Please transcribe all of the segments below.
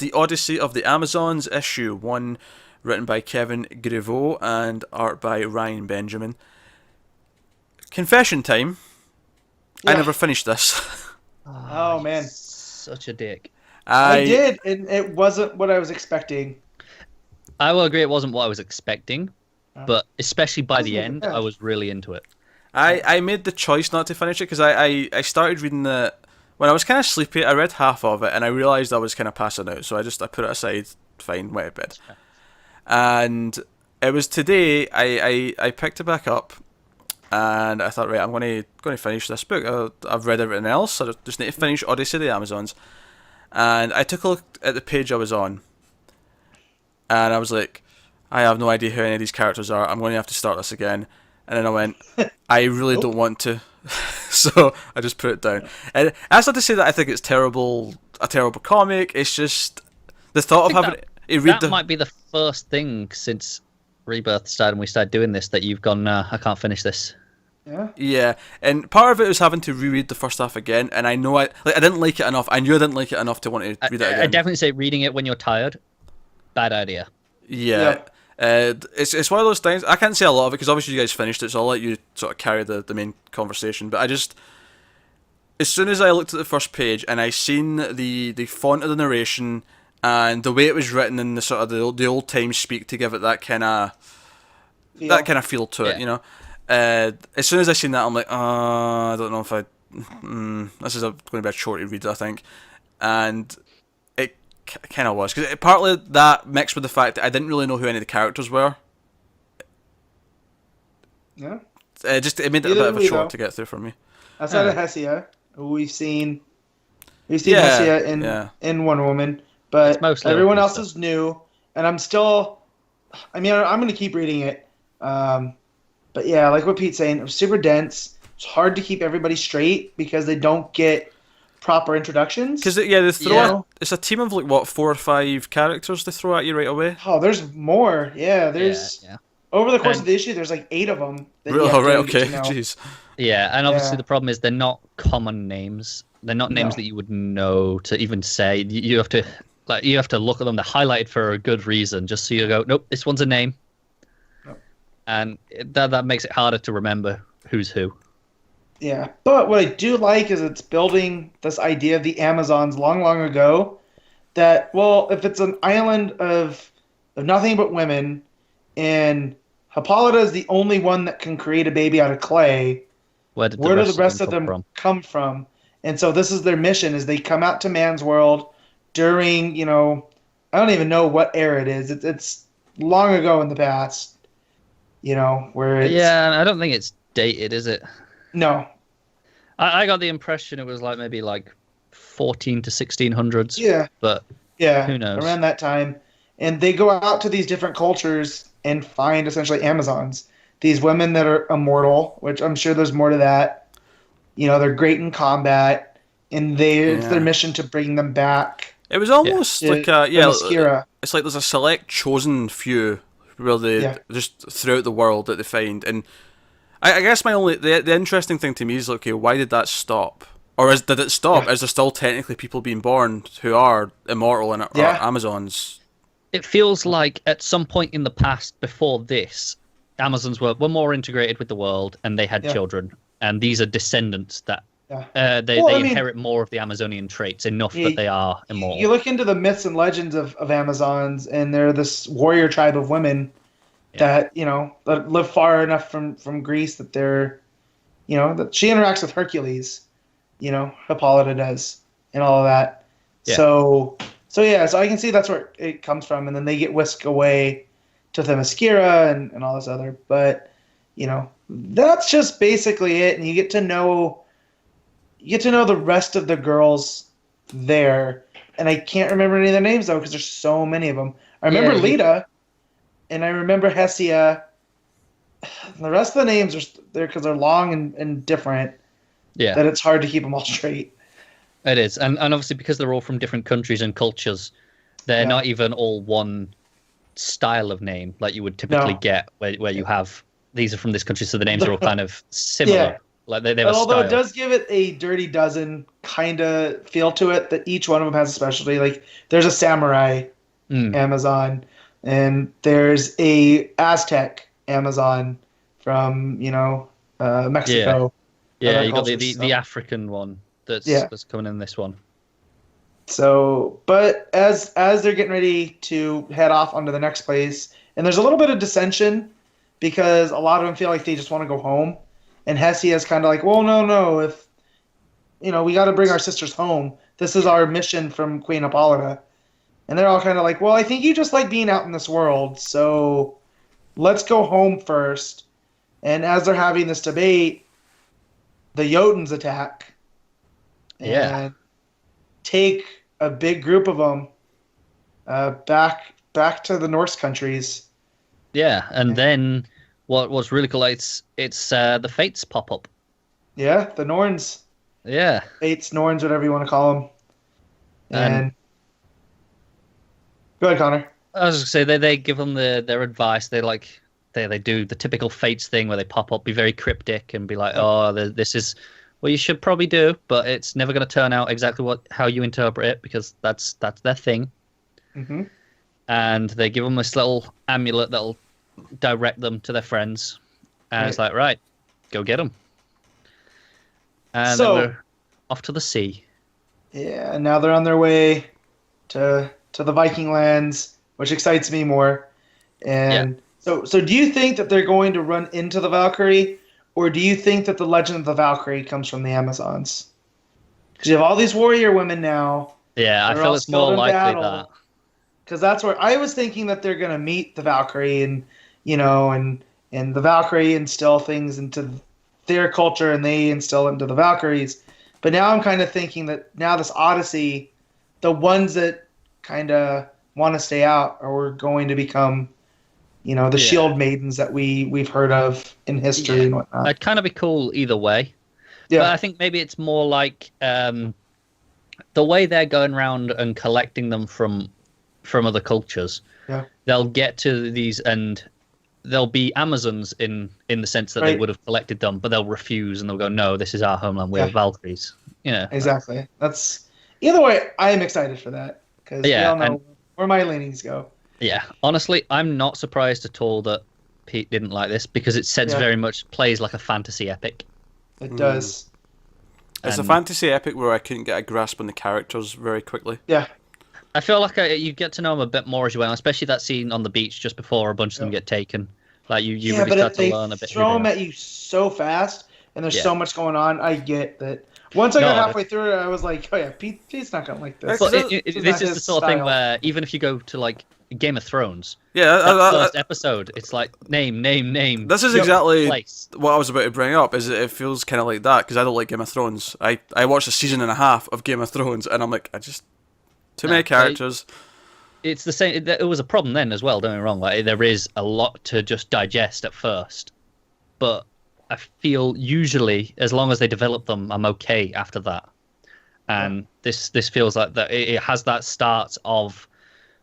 The Odyssey of the Amazons, issue 1, written by Kevin Griveau and art by Ryan Benjamin. Confession time. Yeah. I never finished this. Oh, man. Such a dick. I did, and it wasn't what I was expecting. I will agree it wasn't what I was expecting, but especially by the end, yeah. I was really into it. I made the choice not to finish it because I started reading when I was kind of sleepy. I read half of it and I realised I was kind of passing out, so I put it aside. Fine, went to bed. And it was today I picked it back up, and I thought, right, I'm going to finish this book. I've read everything else. I just need to finish Odyssey of the Amazons. And I took a look at the page I was on, and I was like, I have no idea who any of these characters are. I'm going to have to start this again. And then I went, I really don't want to. So I just put it down. And that's not to say that I think it's a terrible comic. It's just the thought of having to read that might be the first thing since Rebirth started and we started doing this that you've gone, I can't finish this. Yeah, and part of it was having to reread the first half again, and I know I didn't like it enough. I knew I didn't like it enough to want to read it again. I definitely say reading it when you're tired, bad idea. Yeah. It's one of those things. I can't say a lot of it because obviously you guys finished it, so I'll let you sort of carry the main conversation. But as soon as I looked at the first page and I seen the font of the narration and the way it was written in the sort of the old time speak to give it that kind of feel to it, you know. As soon as I seen that, I'm like, I don't know if this is going to be a shorty read, I think, and it kind of was because partly that mixed with the fact that I didn't really know who any of the characters were. Yeah, it made it a bit of a chore to get through for me. Outside of Hessia, who we've seen Hessia in Wonder Woman, but everyone else is new, and I'm still. I mean, I'm going to keep reading it. But yeah, like what Pete's saying, it was super dense. It's hard to keep everybody straight because they don't get proper introductions. Because they throw out, it's a team of like what 4 or 5 characters they throw at you right away. Oh, there's more. Yeah, there's over the course of the issue, there's like 8 of them. Really? Right? Okay. Jeez. Yeah, and obviously the problem is they're not common names. They're not names that you would know to even say. You have to look at them. They're highlighted for a good reason, just so you go, nope, this one's a name. And that makes it harder to remember who's who. Yeah, but what I do like is it's building this idea of the Amazons long, long ago. That, well, if it's an island of nothing but women, and Hippolyta is the only one that can create a baby out of clay, where do the rest of them come from? And so this is their mission: is they come out to man's world during, I don't even know what era it is. It's long ago in the past. Where it's... Yeah, I don't think it's dated, is it? No. I got the impression it was like maybe like 14 to 1600s. Yeah. But who knows? Around that time. And they go out to these different cultures and find essentially Amazons. These women that are immortal, which I'm sure there's more to that. They're great in combat, and it's their mission to bring them back. It was almost like Mascara. It's like there's a select chosen few where they just throughout the world that they find, and I guess the interesting thing to me is, okay, why did that stop, or did it stop? Is there still technically people being born who are immortal and are Amazons? It feels like at some point in the past before this, Amazons were more integrated with the world and they had children, and these are descendants that they inherit more of the Amazonian traits enough that they are immortal. You look into the myths and legends of Amazons, and they're this warrior tribe of women that that live far enough from Greece that they're that she interacts with Hercules, Hippolyta does, and all of that. So I can see that's where it comes from, and then they get whisked away to Themyscira and all this other, but that's just basically it, and you get to know the rest of the girls there, and I can't remember any of their names though because there's so many of them. I remember Lita, and I remember Hessia. The rest of the names are there because they're long and different. Yeah, that it's hard to keep them all straight. It is, and obviously because they're all from different countries and cultures, they're not even all one style of name like you would typically get, where you have these are from this country, so the names are all kind of similar. Like they have a Although style. it does give it a Dirty Dozen kind of feel to it, that each one of them has a specialty. Like there's a samurai Amazon, and there's a Aztec Amazon from Mexico. Yeah, that you got culture, the African one that's coming in this one. So, but as they're getting ready to head off onto the next place, and there's a little bit of dissension because a lot of them feel like they just want to go home, and Hesia's kind of like, well, no, if we got to bring our sisters home. This is our mission from Queen Hippolyta, and they're all kind of like, well, I think you just like being out in this world, so let's go home first. And as they're having this debate, the Jotuns attack. Yeah. And take a big group of them back to the Norse countries. Yeah, and then what's really cool, it's the Fates pop up. Yeah, the Norns. Yeah. Fates, Norns, whatever you want to call them. And go ahead, Connor. I was going to say, they give them their advice. They do the typical Fates thing where they pop up, be very cryptic, and be like, "Oh, this is what you should probably do, but it's never going to turn out exactly how you interpret it because that's their thing." Mm-hmm. And they give them this little amulet that'll direct them to their friends, and it's like, right, go get them. And then they're off to the sea. Yeah, and now they're on their way to the Viking lands, which excites me more. And so do you think that they're going to run into the Valkyrie, or do you think that the legend of the Valkyrie comes from the Amazons? Because you have all these warrior women now. Yeah, I feel it's more likely that. Because that's where I was thinking that they're going to meet the Valkyrie, and the Valkyrie instill things into their culture, and they instill into the Valkyries. But now I'm kind of thinking that now this Odyssey, the ones that kind of want to stay out are going to become, the shield maidens that we've heard of in history and whatnot. It'd kind of be cool either way. Yeah. But I think maybe it's more like the way they're going around and collecting them from other cultures. Yeah. They'll get to these and they'll be Amazons in the sense that they would have collected them, but they'll refuse and they'll go, no, this is our homeland. We're Valkyries. Exactly. That's either way. I am excited for that because we all know where my leanings go. Yeah, honestly, I'm not surprised at all that Pete didn't like this because it very much plays like a fantasy epic. It does. It's a fantasy epic where I couldn't get a grasp on the characters very quickly. Yeah. I feel like you get to know them a bit more as you went on, especially that scene on the beach just before a bunch of them get taken. Like you really start to learn a bit. They throw them at you so fast, and there's so much going on. I get that. Once I got halfway through it, I was like, "Oh yeah, Pete's not gonna like this." But this is the sort of thing where even if you go to like Game of Thrones, first episode, it's like name. This is exactly what I was about to bring up. Is it feels kind of like that because I don't like Game of Thrones. I watched a season and a half of Game of Thrones, and I'm like, too many characters. It's the same. It was a problem then as well. Don't get me wrong. Like there is a lot to just digest at first, but I feel usually as long as they develop them, I'm okay after that. And this feels like that. It has that start of,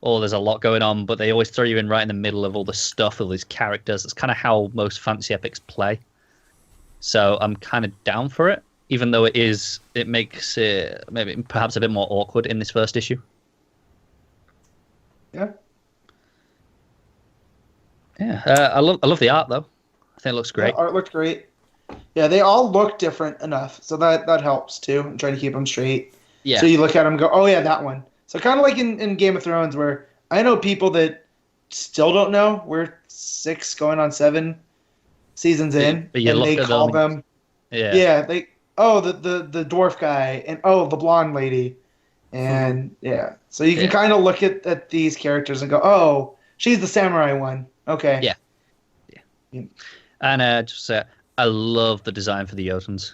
there's a lot going on, but they always throw you in right in the middle of all the stuff, all these characters. It's kind of how most fantasy epics play. So I'm kind of down for it, even though it makes it maybe perhaps a bit more awkward in this first issue. Yeah. Yeah. I love the art though. I think it looks great. Yeah, art looked great. Yeah, they all look different enough, so that helps too. I'm trying to keep them straight. Yeah. So you look at them and go, oh yeah, that one. So kind of like in Game of Thrones, where I know people that still don't know. We're 6 going on 7 seasons in, and they call them. Yeah. Yeah. The dwarf guy and the blonde lady, and So you can kind of look at these characters and go, oh, she's the samurai one. Okay. Yeah. And I love the design for the Jotuns.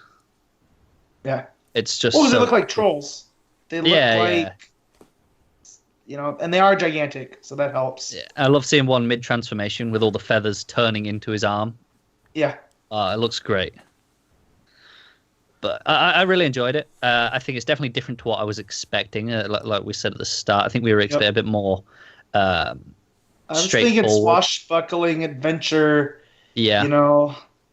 Yeah. It's just they look like trolls. They look like and they are gigantic, so that helps. Yeah. I love seeing one mid-transformation with all the feathers turning into his arm. Yeah. It looks great. But I really enjoyed it. I think it's definitely different to what I was expecting. Like we said at the start, I think we were expecting a bit more I was thinking swashbuckling adventure. Yeah.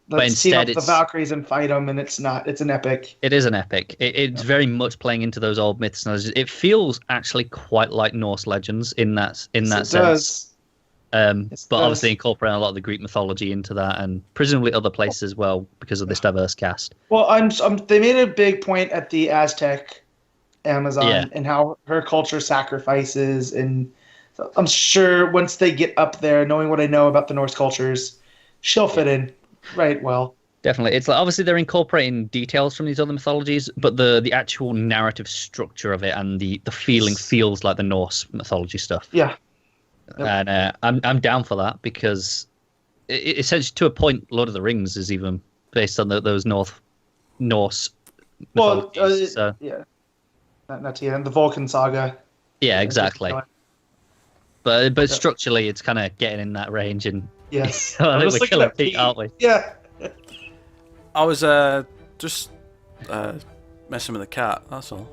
let's team instead up the Valkyries and fight them, and it's not. It's an epic. It is an epic. It's very much playing into those old myths. It feels actually quite like Norse legends in that sense. Does. But obviously incorporating a lot of the Greek mythology into that, and presumably other places as well because of this diverse cast. Well, they made a big point at the Aztec Amazon and how her culture sacrifices, and I'm sure once they get up there, knowing what I know about the Norse cultures, she'll fit in right well. Definitely. It's like obviously they're incorporating details from these other mythologies, but the actual narrative structure of it and the feeling feels like the Norse mythology stuff. Yeah. Yep. And I'm down for that because essentially to a point, Lord of the Rings is even based on those Norse mythologies. Yeah. Not the Vulcan saga. Yeah, exactly. But structurally, it's kind of getting in that range, and yes, I think we're killing Pete, aren't we? Yeah. I was just messing with the cat. That's all.